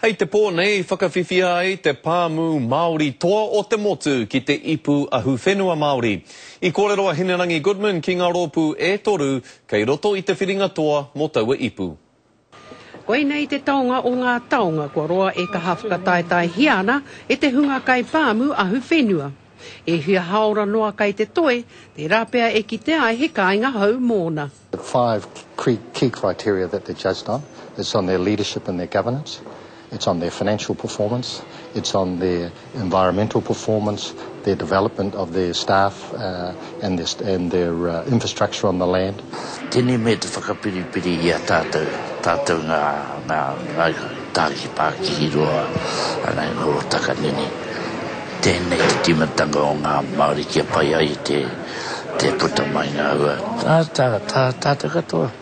Hei te pō nei whakawhiwhia ai te pāmu Māori toa o te motu ki te ipu ahuwhenua Māori. I kōrero a Hinerangi Goodman ki ngā rōpū e toru kei roto i te whiringa toa mō taua ipu. Koe nei te taonga o ngā taonga kua roa e ka hawhakataetai hiana e te hunga kai pāmu ahuwhenua. E hia haora noa kai te toe, te rapea e ki te ai he kāinga hau mōna. The 5 key criteria that they're judged on. It's on their leadership and their governance. It's on their financial performance. It's on their environmental performance, their development of their staff and their infrastructure on the land. Tēnei me te whakapiripiri i a tātou ngā tāki pāki i roa anai ngoro takanini. Tēnei te timatanga o ngā Māori kia pai ai te puta mai ngā ua. Tātou katoa.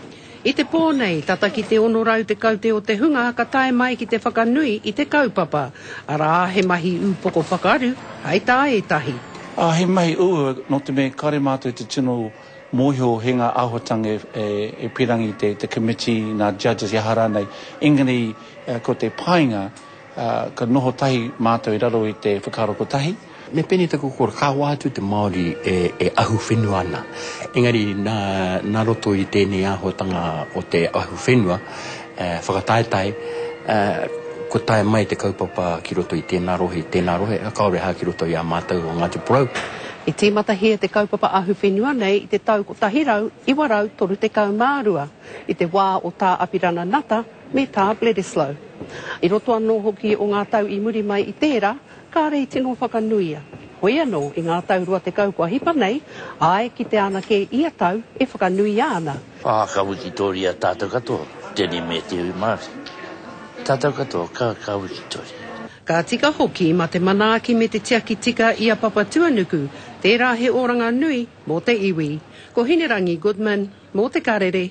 I te pōnei, tata ki te onorau te kaute o te hunga ka tae mai ki te whakanui i te kaupapa. Arā, he mahi upoko whakaru, hei tā e tahi. He mahi ua no te me kare mātou te tino mōhio he ngā āhuatanga e pirangi te committee, ngā judges i haranei. Engari ko te painga, ka noho tahi mātou i raro i te whakaroko tahi. Me peni tako kora ka wātu te Māori e ahuwhenua ana. Engari nā roto i tēnei āhuatanga o te ahuwhenua, whakataetai, ko tae mai te kaupapa ki roto i tēnā rohe, a kaore hā ki roto i a mātou o Ngāti Porou. E tīmata hea te kaupapa ahuwhenua nei i te tau ko tahirau, iwarau toru te kaumārua, i te wā o tā Apirana Nata me tā Bledisloe. I roto anō hoki o ngā tau i muri mai i tērā, ka rei tino whakanuia. Hoi anō i ngā taurua te kaukua hipa nei, ai ki te ana ke ia tau e whakanui ana. Ka wikitori a tātou katoa, tēnei me te ui Māori. Tātou katoa, ka wikitori. Ka tika hoki ma te manaaki me te tiaki tika i a Papa Tuanuku, tērā he oranga nui mō te iwi. Ko Hinerangi Goodman, mō te karere.